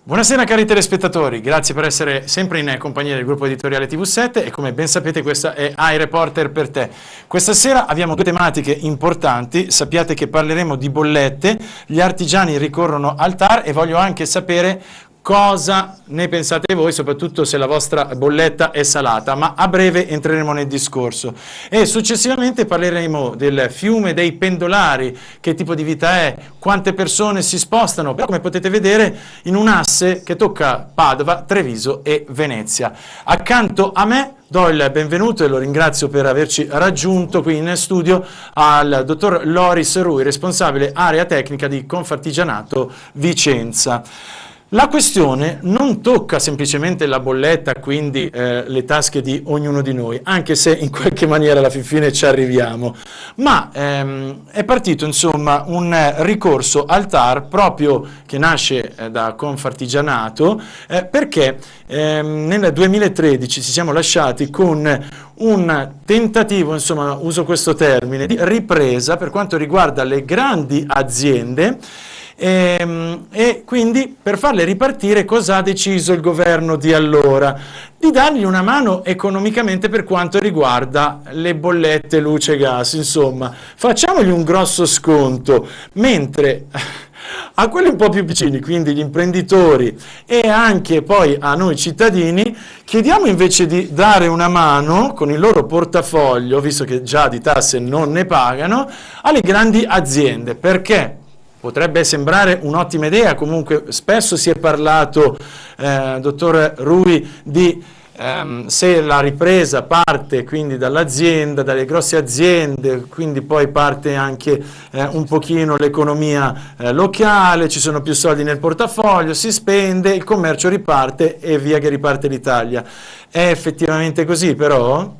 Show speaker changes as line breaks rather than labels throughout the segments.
Buonasera cari telespettatori, grazie per essere sempre in compagnia del gruppo editoriale TV7 e come ben sapete questa è iReporter per te. Questa sera abbiamo due tematiche importanti, sappiate che parleremo di bollette, gli artigiani ricorrono al TAR e voglio anche sapere cosa ne pensate voi, soprattutto se la vostra bolletta è salata, ma a breve entreremo nel discorso. E successivamente parleremo del fiume dei pendolari, che tipo di vita è, quante persone si spostano, però come potete vedere in un asse che tocca Padova, Treviso e Venezia. Accanto a me do il benvenuto e lo ringrazio per averci raggiunto qui in studio al dottor Loris Rui, responsabile area tecnica di Confartigianato Vicenza. La questione non tocca semplicemente la bolletta, quindi le tasche di ognuno di noi, anche se in qualche maniera alla fine ci arriviamo, ma è partito insomma un ricorso al TAR proprio che nasce da Confartigianato perché nel 2013 ci siamo lasciati con un tentativo, insomma uso questo termine, di ripresa per quanto riguarda le grandi aziende. E quindi per farle ripartire cosa ha deciso il governo di allora? Di dargli una mano economicamente per quanto riguarda le bollette luce e gas, insomma facciamogli un grosso sconto, mentre a quelli un po' più vicini, quindi gli imprenditori e anche poi a noi cittadini, chiediamo invece di dare una mano con il loro portafoglio, visto che già di tasse non ne pagano, alle grandi aziende. Perché? Potrebbe sembrare un'ottima idea, comunque spesso si è parlato, dottor Rui, di se la ripresa parte quindi dall'azienda, dalle grosse aziende, quindi poi parte anche un pochino l'economia locale, ci sono più soldi nel portafoglio, si spende, il commercio riparte e via che riparte l'Italia. È effettivamente così però?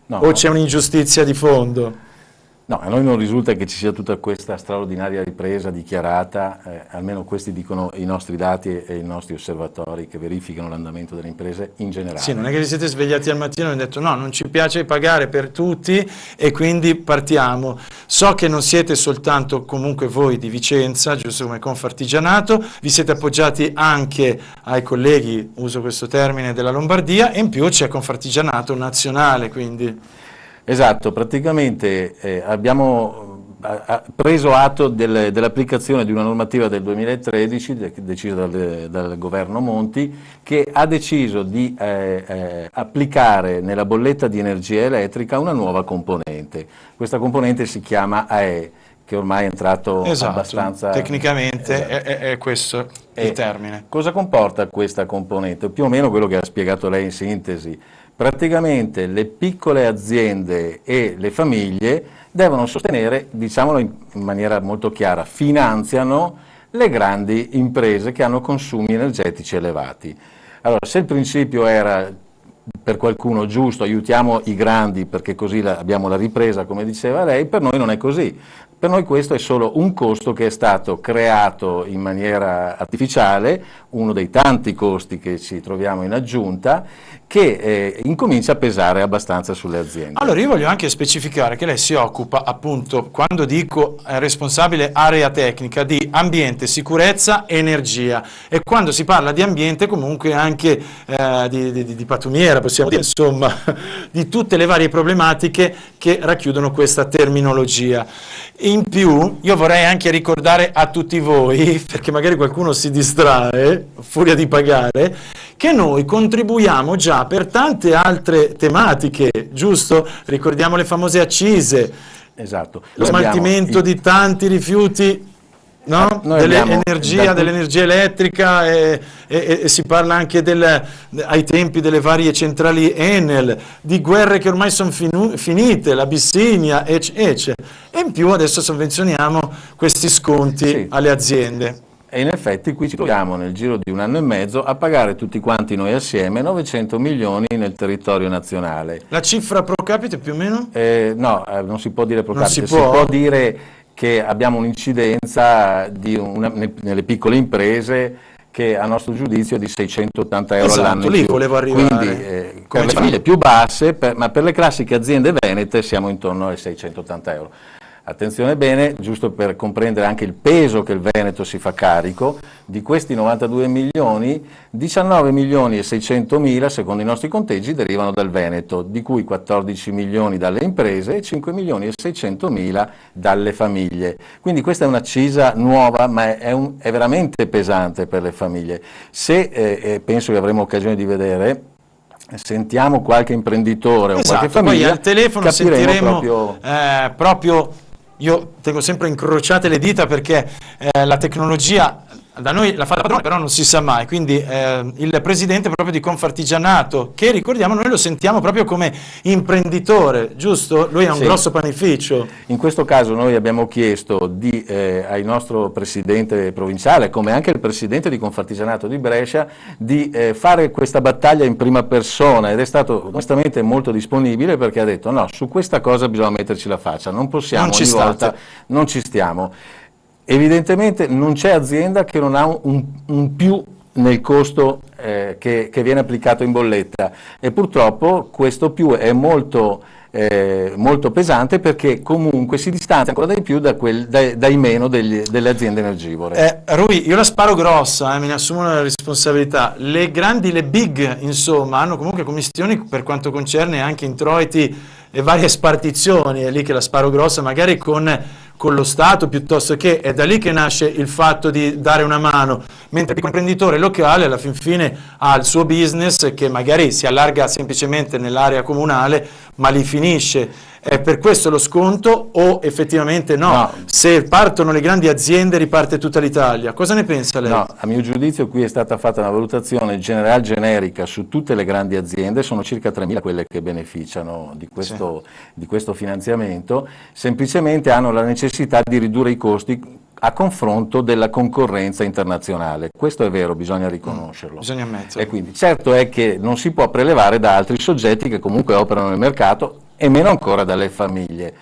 No. O c'è un'ingiustizia di fondo?
No, a noi non risulta che ci sia tutta questa straordinaria ripresa dichiarata, almeno questi dicono i nostri dati e i nostri osservatori che verificano l'andamento delle imprese in generale.
Sì, non è che vi siete svegliati al mattino e avete detto no, non ci piace pagare per tutti e quindi partiamo. So che non siete soltanto comunque voi di Vicenza, giusto come Confartigianato, vi siete appoggiati anche ai colleghi, uso questo termine, della Lombardia e in più c'è Confartigianato nazionale, quindi...
Esatto, praticamente abbiamo preso atto dell'applicazione di una normativa del 2013 decisa dal governo Monti che ha deciso di applicare nella bolletta di energia elettrica una nuova componente. Questa componente si chiama AE, che ormai è entrato abbastanza...
Tecnicamente è questo il termine.
Cosa comporta questa componente? Più o meno quello che ha spiegato lei in sintesi. Praticamente le piccole aziende e le famiglie devono sostenere, diciamolo in maniera molto chiara, finanziano le grandi imprese che hanno consumi energetici elevati. Allora, se il principio era per qualcuno giusto, aiutiamo i grandi perché così abbiamo la ripresa, come diceva lei, per noi non è così. Per noi questo è solo un costo che è stato creato in maniera artificiale, uno dei tanti costi che ci troviamo in aggiunta, che incomincia a pesare abbastanza sulle aziende.
Allora io voglio anche specificare che lei si occupa appunto, quando dico responsabile area tecnica, di ambiente, sicurezza, energia e quando si parla di ambiente comunque anche di pattumiera, possiamo dire, insomma, di tutte le varie problematiche che racchiudono questa terminologia. In più io vorrei anche ricordare a tutti voi, perché magari qualcuno si distrae, furia di pagare, che noi contribuiamo già per tante altre tematiche, giusto? Ricordiamo le famose accise,
esatto.
Lo smaltimento di tanti rifiuti, no? Dell'energia elettrica e si parla anche ai tempi delle varie centrali Enel, di guerre che ormai sono finite, l'Abissinia, e in più adesso sovvenzioniamo questi sconti alle aziende.
E in effetti qui ci troviamo nel giro di un anno e mezzo a pagare tutti quanti noi assieme 900 milioni nel territorio nazionale.
La cifra pro capite più o meno?
No, non si può dire pro capite, si può dire che abbiamo un'incidenza nelle piccole imprese che a nostro giudizio è di 680 euro all'anno.
Lì volevo arrivare.
Quindi per le famiglie più basse, ma per le classiche aziende venete siamo intorno ai 680 euro. Attenzione bene, giusto per comprendere anche il peso che il Veneto si fa carico, di questi 92 milioni, 19 milioni e 600 mila, secondo i nostri conteggi, derivano dal Veneto, di cui 14 milioni dalle imprese e 5 milioni e 600 mila dalle famiglie. Quindi questa è un'accisa nuova, ma è veramente pesante per le famiglie. Se, penso che avremo occasione di vedere, sentiamo qualche imprenditore o qualche famiglia,
poi al telefono sentiremo
proprio
io tengo sempre incrociate le dita perché la tecnologia da noi la fa da padrone, però non si sa mai, quindi il presidente proprio di Confartigianato, che ricordiamo noi lo sentiamo proprio come imprenditore, giusto? Lui ha un grosso panificio.
In questo caso noi abbiamo chiesto al nostro presidente provinciale, come anche il presidente di Confartigianato di Brescia, di fare questa battaglia in prima persona, ed è stato onestamente molto disponibile, perché ha detto no, su questa cosa bisogna metterci la faccia, non possiamo ogni volta, non ci stiamo. Evidentemente non c'è azienda che non ha un più nel costo che viene applicato in bolletta, e purtroppo questo più è molto pesante, perché comunque si distanzia ancora di più dai meno delle aziende energivore.
Rui, io la sparo grossa, me ne assumo la responsabilità. Le grandi, le big, insomma, hanno comunque commissioni per quanto concerne anche introiti e varie spartizioni, è lì che la sparo grossa, magari con lo Stato, piuttosto che è da lì che nasce il fatto di dare una mano, mentre l'imprenditore locale alla fin fine ha il suo business che magari si allarga semplicemente nell'area comunale, ma lì finisce. È per questo lo sconto o effettivamente no? Se partono le grandi aziende riparte tutta l'Italia. Cosa ne pensa lei?
No, a mio giudizio qui è stata fatta una valutazione generica su tutte le grandi aziende, sono circa 3.000 quelle che beneficiano di questo finanziamento, semplicemente hanno la necessità di ridurre i costi a confronto della concorrenza internazionale. Questo è vero, bisogna riconoscerlo.
Bisogna ammetterlo.
E quindi certo è che non si può prelevare da altri soggetti che comunque operano nel mercato, e meno ancora dalle famiglie.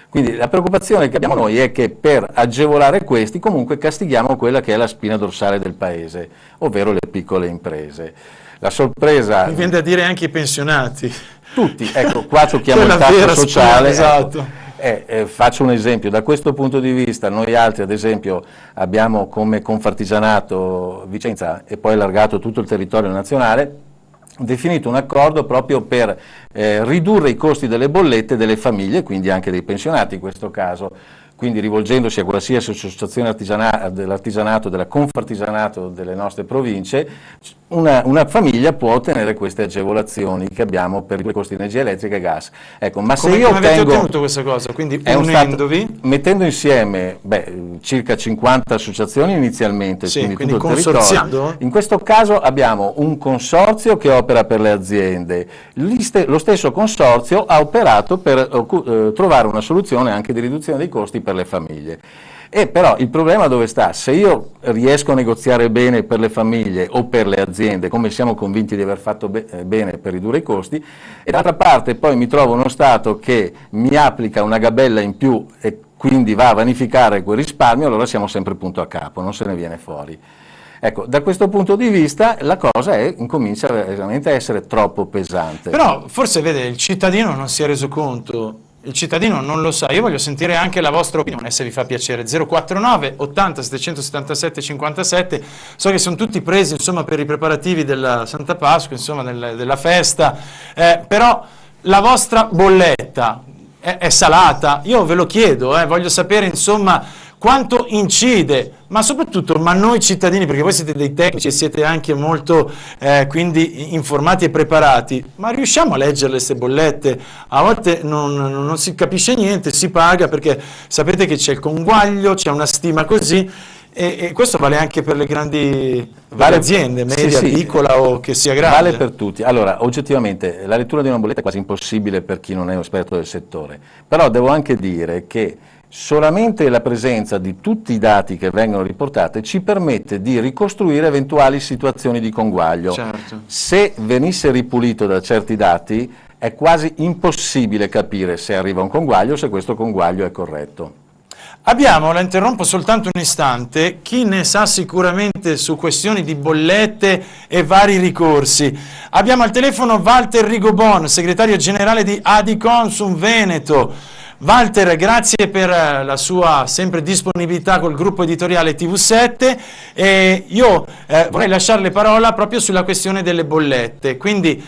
Quindi la preoccupazione che abbiamo noi è che per agevolare questi comunque castighiamo quella che è la spina dorsale del paese, ovvero le piccole imprese. La sorpresa...
Mi viene da dire anche i pensionati.
Tutti, ecco, qua tocchiamo il tasto sociale.
Esatto.
Faccio un esempio, da questo punto di vista noi altri ad esempio abbiamo come Confartigianato Vicenza, e poi allargato tutto il territorio nazionale, definito un accordo proprio per ridurre i costi delle bollette delle famiglie, quindi anche dei pensionati in questo caso, quindi rivolgendosi a qualsiasi associazione dell'artigianato, della Confartigianato delle nostre province, una famiglia può ottenere queste agevolazioni che abbiamo per i costi di energia elettrica e gas. Ecco, ma se io
avete ottenuto questa cosa? Quindi unendovi?
Mettendo insieme circa 50 associazioni inizialmente, quindi tutto il territorio. In questo caso abbiamo un consorzio che opera per le aziende, lo stesso consorzio ha operato per trovare una soluzione anche di riduzione dei costi per le famiglie. E però il problema dove sta? Se io riesco a negoziare bene per le famiglie o per le aziende, come siamo convinti di aver fatto bene per ridurre i costi, e d'altra parte poi mi trovo uno Stato che mi applica una gabella in più e quindi va a vanificare quel risparmio, allora siamo sempre punto a capo, non se ne viene fuori. Ecco, da questo punto di vista la cosa incomincia veramente a essere troppo pesante.
Però forse vede, il cittadino non si è reso conto. Il cittadino non lo sa, io voglio sentire anche la vostra opinione, se vi fa piacere. 049 80 777 57, so che sono tutti presi insomma per i preparativi della Santa Pasqua, insomma della festa, però la vostra bolletta è salata, io ve lo chiedo, voglio sapere insomma quanto incide, ma soprattutto, ma noi cittadini, perché voi siete dei tecnici e siete anche molto quindi informati e preparati, ma riusciamo a leggere queste bollette? A volte non si capisce niente, si paga perché sapete che c'è il conguaglio, c'è una stima così, e questo vale anche per le grandi aziende, media, piccola o che sia grande.
Vale per tutti. Allora, oggettivamente, la lettura di una bolletta è quasi impossibile per chi non è un esperto del settore, però devo anche dire che solamente la presenza di tutti i dati che vengono riportati ci permette di ricostruire eventuali situazioni di conguaglio.
Certo.
Se venisse ripulito da certi dati è quasi impossibile capire se arriva un conguaglio o se questo conguaglio è corretto.
Abbiamo, la interrompo soltanto un istante, chi ne sa sicuramente su questioni di bollette e vari ricorsi. Abbiamo al telefono Walter Rigobon, segretario generale di Adiconsum Veneto. Walter, grazie per la sua sempre disponibilità col gruppo editoriale TV7 e io vorrei lasciare le parola proprio sulla questione delle bollette, quindi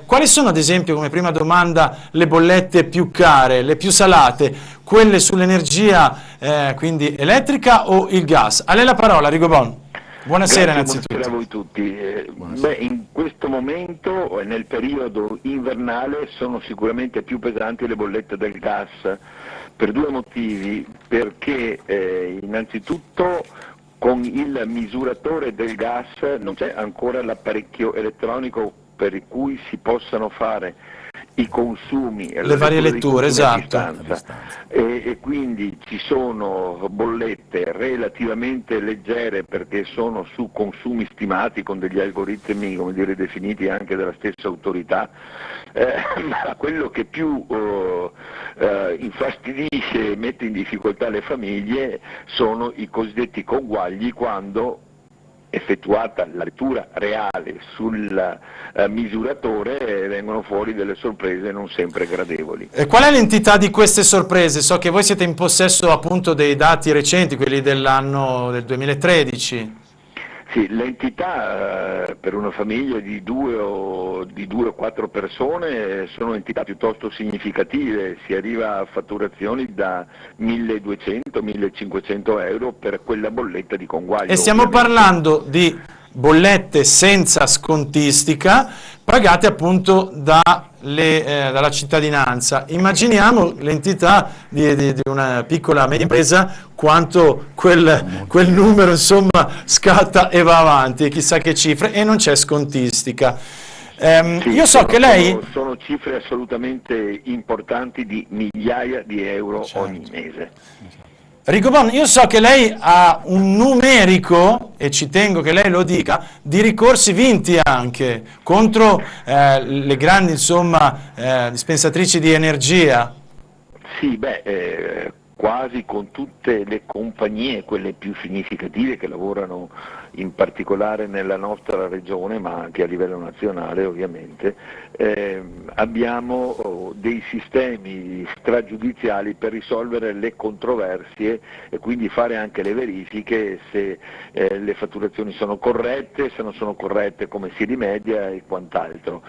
quali sono ad esempio come prima domanda le bollette più care, le più salate, quelle sull'energia quindi elettrica o il gas? A lei la parola, Rigobon. Buonasera innanzitutto.
Buonasera a voi tutti. Beh, in questo momento, nel periodo invernale, sono sicuramente più pesanti le bollette del gas, per due motivi, perché innanzitutto con il misuratore del gas non c'è ancora l'apparecchio elettronico per cui si possano fare i consumi,
le varie letture, esatto,
e quindi ci sono bollette relativamente leggere perché sono su consumi stimati con degli algoritmi, come dire, definiti anche dalla stessa autorità, ma quello che più infastidisce e mette in difficoltà le famiglie sono i cosiddetti conguagli, quando effettuata la lettura reale sul misuratore vengono fuori delle sorprese non sempre gradevoli.
E qual è l'entità di queste sorprese? So che voi siete in possesso appunto dei dati recenti, quelli dell'anno del 2013.
Sì, l'entità per una famiglia di due o quattro persone sono entità piuttosto significative, si arriva a fatturazioni da 1.200-1.500 euro per quella bolletta di conguaglio.
E stiamo parlando di bollette senza scontistica pagate appunto dalla cittadinanza. Immaginiamo l'entità di una piccola media impresa, quanto quel numero insomma scatta e va avanti, chissà che cifre, e non c'è scontistica.
Sì,
io so che lei...
Sono cifre assolutamente importanti di migliaia di euro, certo, ogni mese.
Rigobon, io so che lei ha un numerico, e ci tengo che lei lo dica, di ricorsi vinti anche contro le grandi insomma, dispensatrici di energia.
Sì, beh, quasi con tutte le compagnie, quelle più significative che lavorano in particolare nella nostra regione, ma anche a livello nazionale ovviamente, abbiamo dei sistemi stragiudiziali per risolvere le controversie e quindi fare anche le verifiche se le fatturazioni sono corrette, se non sono corrette come si rimedia e quant'altro.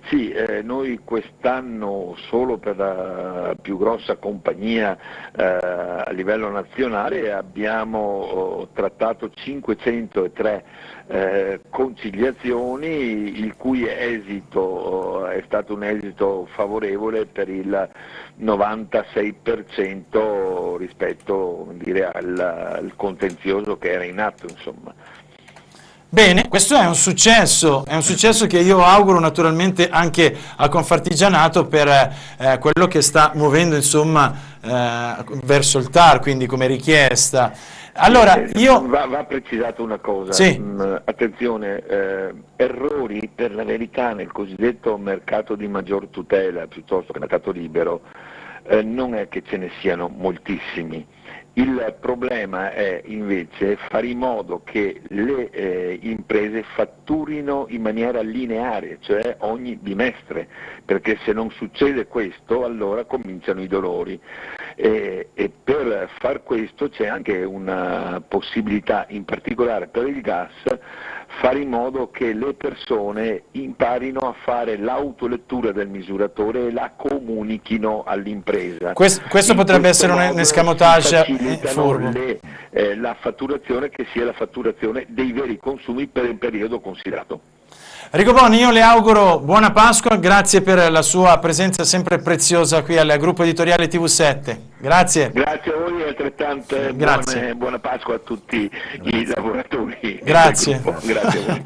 Sì, noi quest'anno solo per la più grossa compagnia a livello nazionale abbiamo trattato 503 conciliazioni, il cui esito è stato un esito favorevole per il 96% rispetto, dire, al contenzioso che era in atto, insomma.
Bene, questo è un successo che io auguro naturalmente anche a Confartigianato per quello che sta muovendo insomma verso il TAR, quindi come richiesta. Allora,
va precisato una cosa,
sì.
Attenzione, errori per la verità nel cosiddetto mercato di maggior tutela piuttosto che mercato libero, non è che ce ne siano moltissimi. Il problema è invece fare in modo che le imprese fatturino in maniera lineare, cioè ogni bimestre, perché se non succede questo allora cominciano i dolori. E per far questo c'è anche una possibilità, in particolare per il gas, fare in modo che le persone imparino a fare l'autolettura del misuratore e la comunichino all'impresa.
Questo potrebbe essere un escamotage furbo.
La fatturazione che sia la fatturazione dei veri consumi per il periodo considerato.
Rigobon, io le auguro buona Pasqua, grazie per la sua presenza sempre preziosa qui al gruppo editoriale TV7. Grazie.
Grazie a voi e altrettanto buona Pasqua a tutti i lavoratori.
Grazie.
Grazie a voi.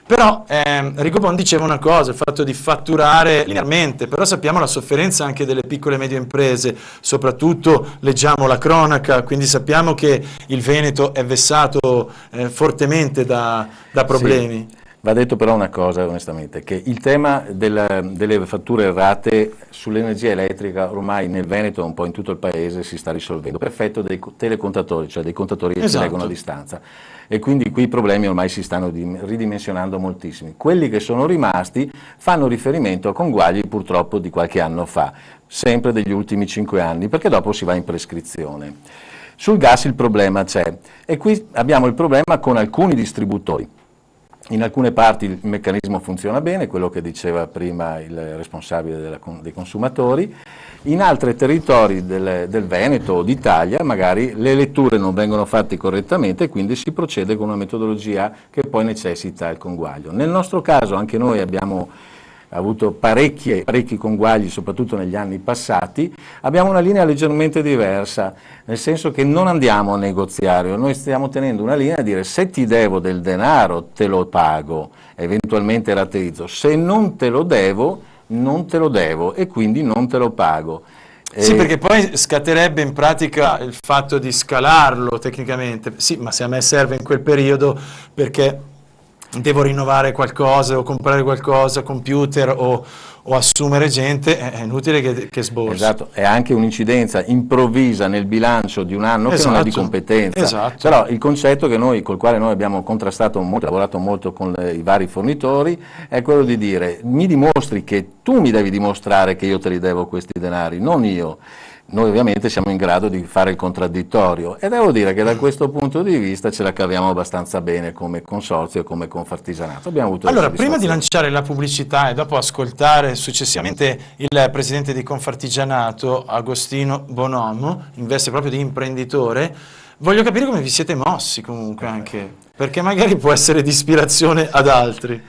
Però Rigobon diceva una cosa, il fatto di fatturare linearmente, però sappiamo la sofferenza anche delle piccole e medie imprese, soprattutto leggiamo la cronaca, quindi sappiamo che il Veneto è vessato fortemente da problemi.
Sì. Va detto però una cosa onestamente, che il tema delle fatture errate sull'energia elettrica ormai nel Veneto e un po' in tutto il paese si sta risolvendo, per effetto dei telecontatori, cioè dei contatori che si leggono a distanza. E quindi qui i problemi ormai si stanno ridimensionando moltissimi. Quelli che sono rimasti fanno riferimento a conguagli purtroppo di qualche anno fa, sempre degli ultimi 5 anni, perché dopo si va in prescrizione. Sul gas il problema c'è e qui abbiamo il problema con alcuni distributori. In alcune parti il meccanismo funziona bene, quello che diceva prima il responsabile dei consumatori, in altri territori del Veneto o d'Italia magari le letture non vengono fatte correttamente e quindi si procede con una metodologia che poi necessita il conguaglio. Nel nostro caso anche noi abbiamo avuto parecchi conguagli, soprattutto negli anni passati. Abbiamo una linea leggermente diversa, nel senso che non andiamo a negoziare, noi stiamo tenendo una linea a dire se ti devo del denaro te lo pago, eventualmente rateizzo, se non te lo devo, non te lo devo e quindi non te lo pago.
Sì, perché poi scatterebbe in pratica il fatto di scalarlo tecnicamente, sì, ma se a me serve in quel periodo perché devo rinnovare qualcosa o comprare qualcosa, computer o assumere gente, è inutile che sborsi.
Esatto, è anche un'incidenza improvvisa nel bilancio di un anno che non è di competenza.
Esatto.
Però il concetto col quale noi abbiamo contrastato molto, lavorato molto con i vari fornitori, è quello di dire mi dimostri che tu mi devi dimostrare che io te li devo questi denari, non io. Noi ovviamente siamo in grado di fare il contraddittorio e devo dire che da questo punto di vista ce la caviamo abbastanza bene come consorzio e come Confartigianato. Abbiamo avuto
allora, prima di lanciare la pubblicità e dopo ascoltare successivamente il presidente di Confartigianato, Agostino Bonomo, in veste proprio di imprenditore, voglio capire come vi siete mossi comunque anche, perché magari può essere di ispirazione ad altri.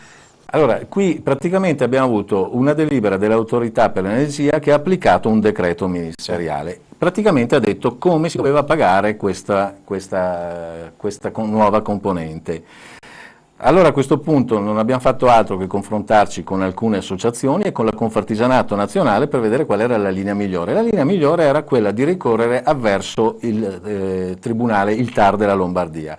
Allora, qui praticamente abbiamo avuto una delibera dell'autorità per l'energia che ha applicato un decreto ministeriale. Praticamente ha detto come si doveva pagare questa nuova componente. Allora a questo punto non abbiamo fatto altro che confrontarci con alcune associazioni e con la Confartigianato nazionale per vedere qual era la linea migliore. La linea migliore era quella di ricorrere avverso il tribunale, il TAR della Lombardia.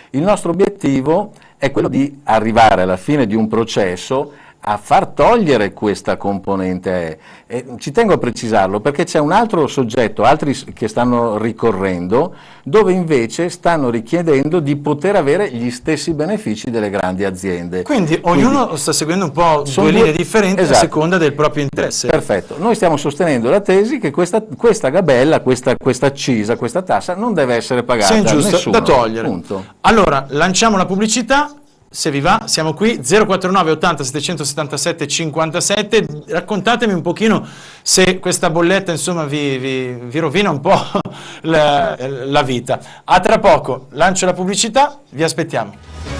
Il nostro obiettivo è quello di arrivare alla fine di un processo a far togliere questa componente E. Ci tengo a precisarlo perché c'è un altro soggetto, altri che stanno ricorrendo, dove invece stanno richiedendo di poter avere gli stessi benefici delle grandi aziende.
Quindi ognuno sta seguendo un po' due linee differenti, esatto, a seconda del proprio interesse.
Perfetto, noi stiamo sostenendo la tesi che questa gabella, questa accisa, questa tassa non deve essere pagata da nessuno.
Da togliere.
Punto.
Allora, lanciamo la pubblicità. Se vi va, siamo qui, 049 80 777 57, raccontatemi un pochino se questa bolletta insomma vi rovina un po' la vita. A tra poco, lancio la pubblicità, vi aspettiamo.